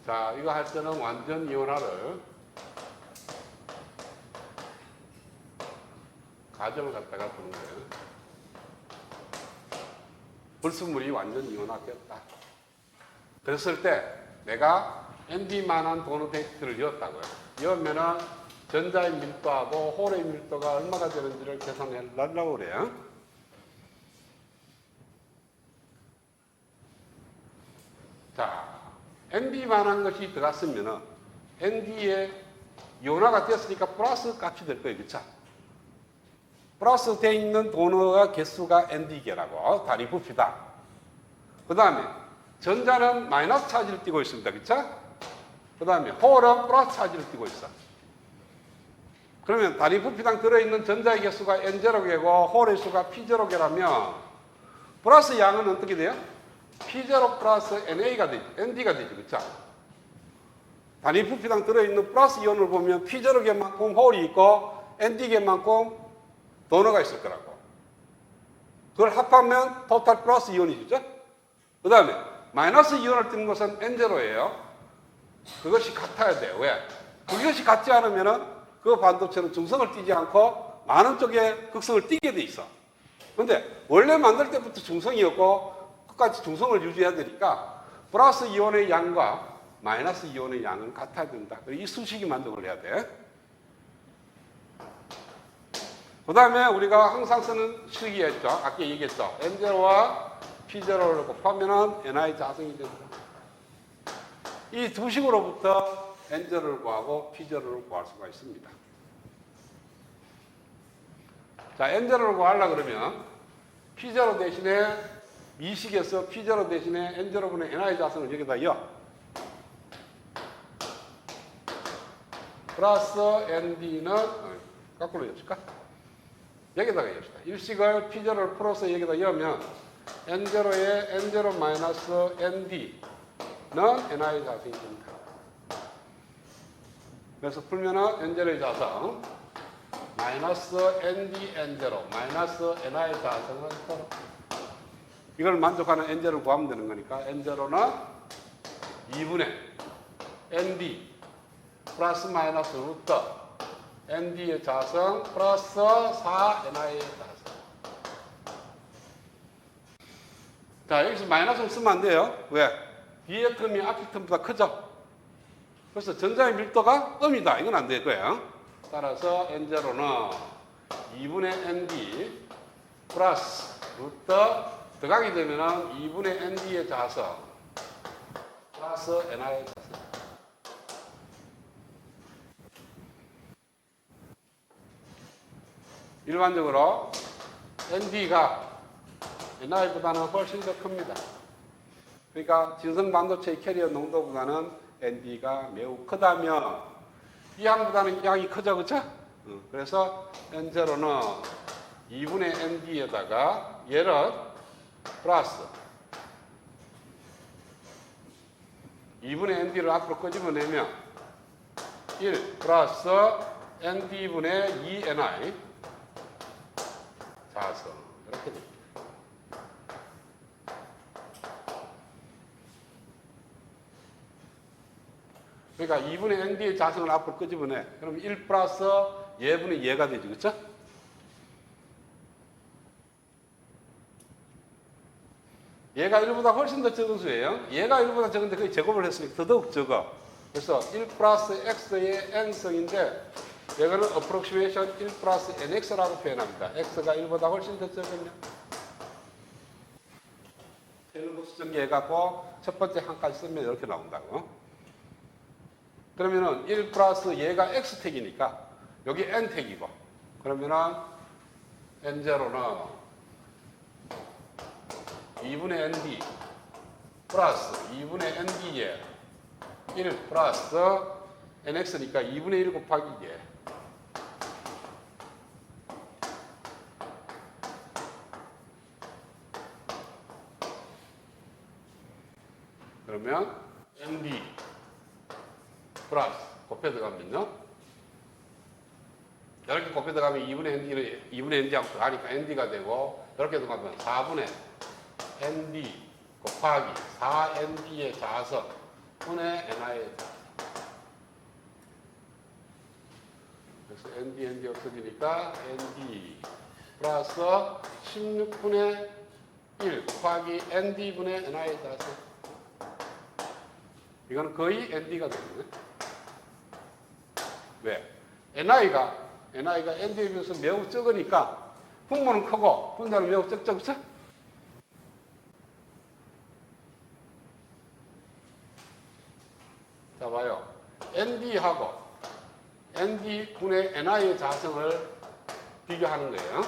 자, 이거 할 때는 완전 이온화를 가정을 갖다가 보는 거예요. 불순물이 완전 이온화되었다. 그랬을 때 내가 ND만한 도너 데이트를 이었다고요. 이으면은 전자의 밀도하고 홀의 밀도가 얼마가 되는지를 계산해 달라고 그래요. 자, ND만한 것이 들어갔으면은 ND에 이온화가 됐으니까 플러스 값이 될 거예요. 그쵸? 플러스 되어 있는 도너의 개수가 ND개라고 단위 부피다. 그 다음에 전자는 마이너스 차지를 띠고 있습니다. 그쵸? 그 다음에 홀은 플러스 차지를 띠고 있어. 그러면 단위 부피당 들어있는 전자의 개수가 N0개고 홀의 수가 P0개라면 플러스 양은 어떻게 돼요? P0 플러스 NA가 되죠. ND가 되죠. 그쵸? 단위 부피당 들어있는 플러스 이온을 보면 P0개만큼 홀이 있고 ND개만큼 도너가 있을 거라고. 그걸 합하면 토탈 플러스 이온이죠. 그 다음에 마이너스 이온을 띄는 것은 N0예요. 그것이 같아야 돼요. 왜? 그것이 같지 않으면 그 반도체는 중성을 띄지 않고 많은 쪽에 극성을 띄게 돼 있어. 근데 원래 만들 때부터 중성이었고 끝까지 중성을 유지해야 되니까 플러스 이온의 양과 마이너스 이온의 양은 같아야 된다. 이 수식이 만족을 해야 돼. 그 다음에 우리가 항상 쓰는 식이었죠. 아까 얘기했죠. N0와 P0를 곱하면 NI 자성이 된다. 이 두 식으로부터 N0를 구하고 P0를 구할 수가 있습니다. 자, N0를 구하려고 그러면 P0 대신에 이 식에서 P0 대신에 N0분의 NI 자성을 여기다 여. 플러스 ND는 거꾸로 엽실까? 여기다가 엽시다. 일식을 P0를 풀어서 여기다 여면 N0에 N0 마이너스 ND는 NI 자성이 됩니다. 그래서 풀면은 N0의 자성 마이너스 ND N0 마이너스 NI 자성은 서로 이걸 만족하는 N0를 구하면 되는 거니까 N0는 2분의 ND 플러스 마이너스 루트 ND의 자성 플러스 4NI의 자성. 자, 여기서 마이너스를 쓰면 안 돼요. 왜? 뒤에 텀이 앞에 텀보다 크죠? 그래서 전자의 밀도가 음이다. 이건 안 될 거예요. 따라서 N0는 2분의 ND 플러스 루트 들어가게 되면 2분의 ND의 자성 플러스 NI의 자성. 일반적으로 ND가 NI보다는 훨씬 더 큽니다. 그러니까 진성 반도체의 캐리어 농도보다는 ND가 매우 크다면 이 양보다는 양이 크죠, 그렇죠? 그래서 N0는 2분의 ND에다가 얘를 플러스 2분의 ND를 앞으로 끄집어내면 1 플러스 ND분의 2NI 자성 이렇게 됩니다. 그러니까 2분의 ND의 자성을 앞으로 끄집어내. 그럼 1 플러스 예분의 예가 되죠. 그렇죠? 얘가 1보다 훨씬 더 적은 수예요. 얘가 1보다 적은데 그게 제곱을 했으니까 더더욱 적어. 그래서 1 플러스 x의 n성인데 얘가는 approximation 1 플러스 nx라고 표현합니다. x가 1보다 훨씬 더 적으면 텔레보 수정기 해갖고 첫 번째 한 가지 쓰면 이렇게 나온다고. 그러면은 1 플러스 얘가 x택이니까 여기 n택이고 그러면은 n0는 2분의 ND 플러스 2분의 ND에 1 플러스 NX니까 2분의 1 곱하기 예. 그러면 ND 플러스 곱해 들어가면요. 이렇게 곱해 들어가면 2분의 ND를 2분의 ND하고 들어가니까 ND가 되고 이렇게 들어가면 4분의 ND 곱하기 4ND의 자성 분의 NI의 자승. 그래서 ND 없어지니까 ND 플러스 16분의 1 곱하기 ND분의 NI의 자승. 이거는 거의 ND가 되거든요. 왜? NI가 ND에 비해서 매우 적으니까 분모는 크고 분자는 매우 적죠, 그렇죠? 자, 봐요. ND하고 ND분의 NI의 자성을 비교하는 거예요.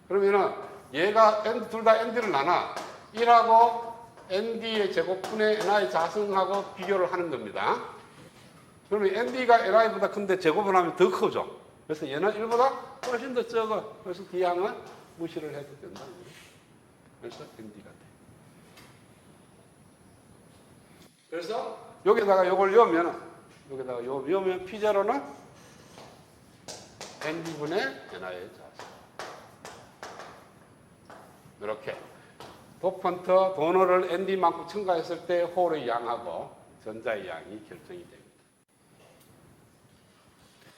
그러면은 얘가 둘 다 ND를 나눠 1하고 ND의 제곱분의 NI 자성하고 비교를 하는 겁니다. 그러면 ND가 NI보다 큰데 제곱을 하면 더 크죠. 그래서 얘는 1보다 훨씬 더 적어. 그래서 D양은 무시를 해도 된다는 거예요. 그래서 ND가 돼. 그래서 여기다가 요걸 넣으면 P0는 ND분의 NI의 자성. 이렇게. 도펀트 도너를 ND만큼 첨가했을 때 홀의 양하고 전자의 양이 결정이 됩니다.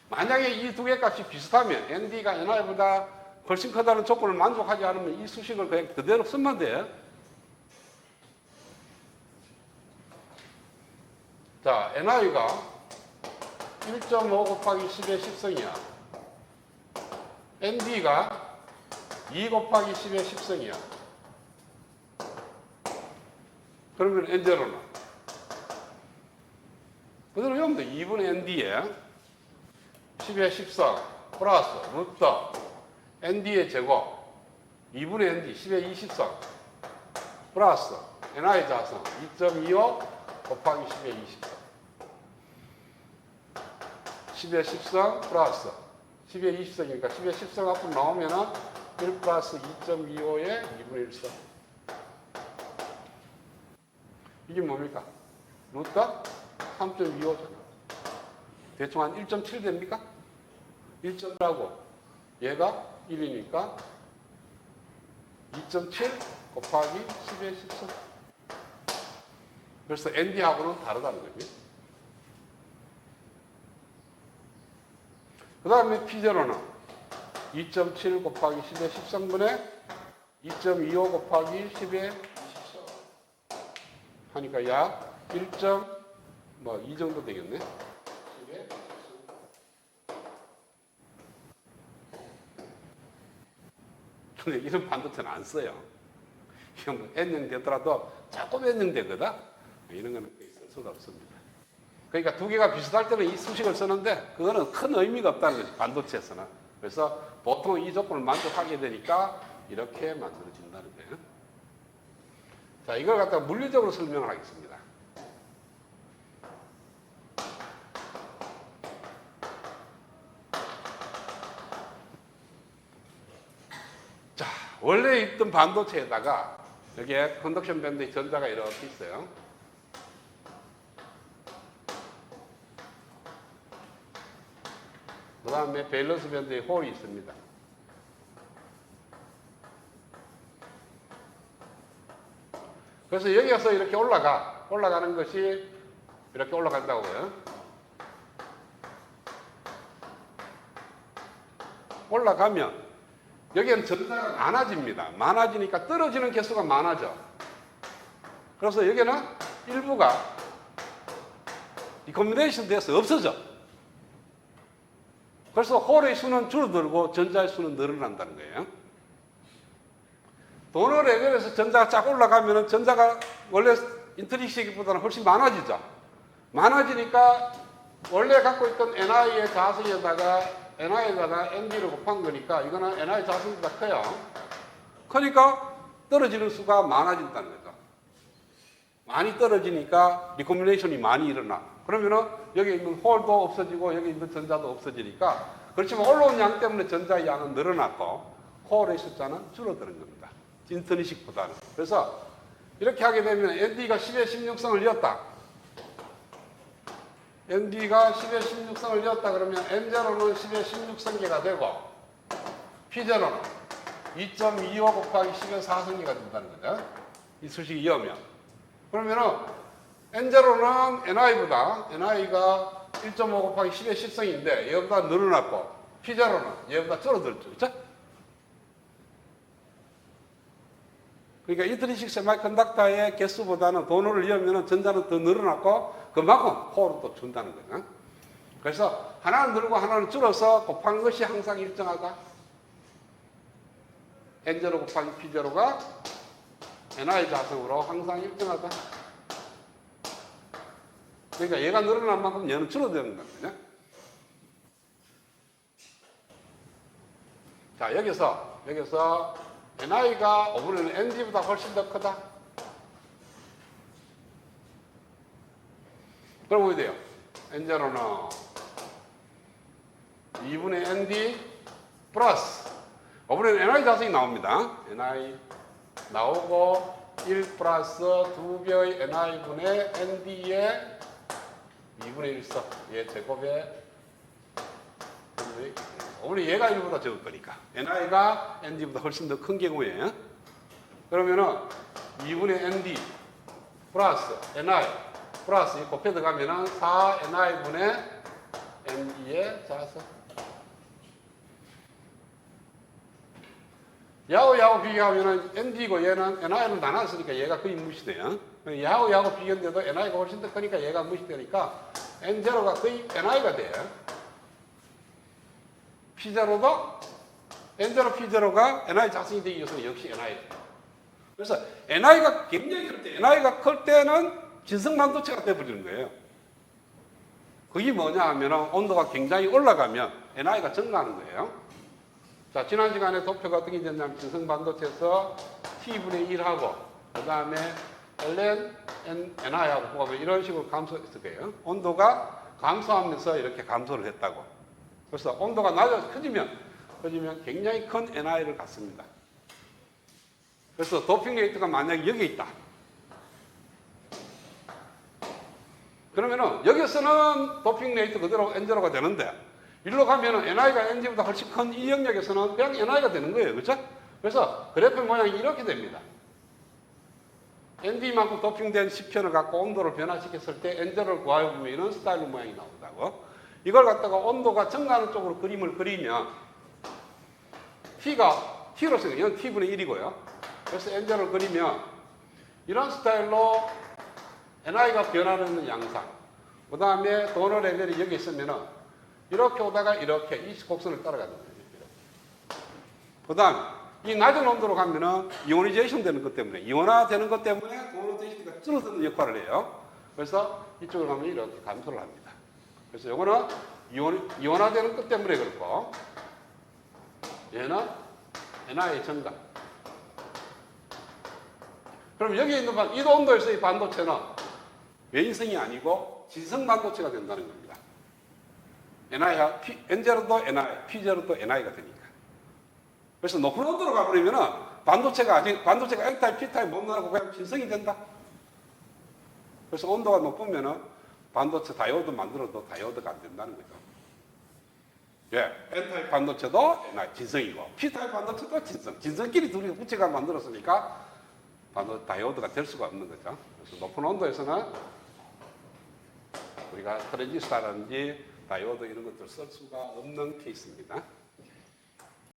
만약에 이 두 개 값이 비슷하면 ND가 NI보다 훨씬 크다는 조건을 만족하지 않으면 이 수식을 그냥 그대로 쓰면 돼요. 자, NI가 1.5 곱하기 10의 10성이야. ND가 2 곱하기 10의 10성이야. 그러면 N제로는 그대로 외우면 돼. 2분의 ND에 10의 10성 플러스 루트 ND의 제곱 2분의 ND 10의 20성 플러스 NI 자성 2.25 곱하기 10의 20성 10의 10성 플러스 10의 20성이니까 10의 10성 앞으로 나오면은 1 플러스 2.25의 2분의 1성. 이게 뭡니까? 루트 3.25잖아. 대충 한 1.7 됩니까? 1.1하고 얘가 1이니까 2.7 곱하기 10의 10성. 그래서 ND하고는 다르다는 거죠. 그 다음에 P0는 2.7 곱하기 10의 10성분의 2.25 곱하기 10의 10성 하니까 약 1.2 정도 되겠네. 10의 10성. 근데 이런 반도체는 안 써요. 이건 뭐 N형 되더라도 조금 N형 되거든. 이런 거는 쓸 수가 없습니다. 그러니까 두 개가 비슷할 때는 이 수식을 쓰는데 그거는 큰 의미가 없다는 거죠. 반도체에서는. 그래서 보통 이 조건을 만족하게 되니까 이렇게 만들어진다는 거예요. 자, 이걸 갖다가 물리적으로 설명을 하겠습니다. 자, 원래 있던 반도체에다가 여기에 컨덕션 밴드의 전자가 이렇게 있어요. 그 다음에 밸런스 밴드에 홀이 있습니다. 그래서 여기에서 이렇게 올라가는 것이 이렇게 올라간다고요. 올라가면 여기는 전자가 많아집니다. 많아지니까 떨어지는 개수가 많아져. 그래서 여기는 일부가 리코미네이션 돼서 없어져. 그래서 홀의 수는 줄어들고 전자의 수는 늘어난다는 거예요. 도너 레벨에서 전자가 쫙 올라가면 전자가 원래 인트리식보다는 훨씬 많아지죠. 많아지니까 원래 갖고 있던 NI의 자성에다가 ND를 곱한 거니까 이거는 NI 자성보다 커요. 그러니까 떨어지는 수가 많아진다는 거죠. 많이 떨어지니까 리코미네이션이 많이 일어나. 그러면은 여기 있는 홀도 없어지고 여기 있는 전자도 없어지니까 그렇지만 올라온 양 때문에 전자의 양은 늘어났고 홀의 숫자는 줄어드는 겁니다. 인터니식보다는. 그래서 이렇게 하게 되면 ND가 10의 16성을 이었다. ND가 10의 16성을 이었다 그러면 N0는 10의 16성계가 되고 P0는 2.25 곱하기 10의 4성계가 된다는 거죠. 이 수식이 이으면. 그러면은 N0는 NI가 1.5 곱하기 10의 10성인데 얘보다 늘어났고 P0는 얘보다 줄어들죠. 그렇죠? 그러니까 인트리식 세미컨덕터의 개수보다는 도너를 이으면 전자는 더 늘어났고 그만큼 홀을 또 준다는 거예요. 그래서 하나는 늘고 하나는 줄어서 곱한 것이 항상 일정하다. N0 곱하기 P0가 NI 자성으로 항상 일정하다. 그러니까 얘가 늘어난 만큼 얘는 줄어드는 거거든요. 자, 여기서 NI가 5분의 ND보다 훨씬 더 크다. 그럼 어떻게 돼요? N0는 2분의 ND 플러스 5분의 NI 자성이 나옵니다. NI 나오고 1 플러스 2배의 NI분의 ND의 2분의 1서 얘 제곱에 오늘 얘가 1보다 적을 거니까 NI가 ND보다 훨씬 더 큰 경우에 그러면은 2분의 ND 플러스 NI 플러스 곱해 들어가면은 4NI분의 ND의 자석 야하고 비교하면은 ND고 얘는 NI는 나눴으니까 얘가 거의 무시돼요. 야하고 비교인데도 NI가 훨씬 더 크니까 얘가 무시되니까 N0가 거의 NI가 돼요. P0도 N0, P0가 NI 자성이 되기 위해서는 역시 NI. 그래서 NI가 굉장히 클 때, NI가 클 때는 진성 반도체가 되어버리는 거예요. 그게 뭐냐 하면은 온도가 굉장히 올라가면 NI가 증가하는 거예요. 자, 지난 시간에 도표가 어떻게 됐냐면 진성 반도체에서 T분의 1하고 그 다음에 ln NI하고 보면 이런 식으로 감소했을 거예요. 온도가 감소하면서 이렇게 감소를 했다고. 그래서 온도가 커지면 굉장히 큰 NI를 갖습니다. 그래서 도핑 레이트가 만약에 여기 있다. 그러면은 여기서는 도핑 레이트 그대로 N0가 되는데 일로 가면은 NI가 NG보다 훨씬 큰 이 영역에서는 그냥 NI가 되는 거예요. 그렇죠? 그래서 그래프 모양이 이렇게 됩니다. ND만큼 도핑된 시편을 갖고 온도를 변화시켰을 때 N0를 구하면 이런 스타일 모양이 나온다고. 이걸 갖다가 온도가 증가하는 쪽으로 그림을 그리면 T로 생겨요. 이건 T분의 1이고요. 그래서 N0를 그리면 이런 스타일로 NI가 변하는 양상. 그 다음에 도너 레벨이 여기 있으면은 이렇게 오다가 이렇게 이 곡선을 따라가는 거예요. 그 다음 이 낮은 온도로 가면은 이오니제이션 되는 것 때문에 이온화 되는 것 때문에 도너 데시티가 줄어드는 역할을 해요. 그래서 이쪽으로 가면 이렇게 감소를 합니다. 그래서 이거는 이온화 되는 것 때문에 그렇고 얘는 NI의 증가. 그럼 여기 있는 이 온도에서의 반도체는 외인성이 아니고 진성 반도체가 된다는 겁니다. NI가 N0도 NI, P0도 NI가 되니까. 그래서 높은 온도로 가버리면은 반도체가 N타입, P타입 못 나가고 그냥 진성이 된다. 그래서 온도가 높으면은 반도체 다이오드 만들어도 다이오드가 안 된다는 거죠. 예, N타입 반도체도 NI 진성이고 P타입 반도체도 진성. 진성끼리 둘이 붙여가 만들었으니까 다이오드가 될 수가 없는 거죠. 그래서 높은 온도에서는 우리가 트랜지스터라든지 다이오드 이런 것들 쓸 수가 없는 케이스입니다.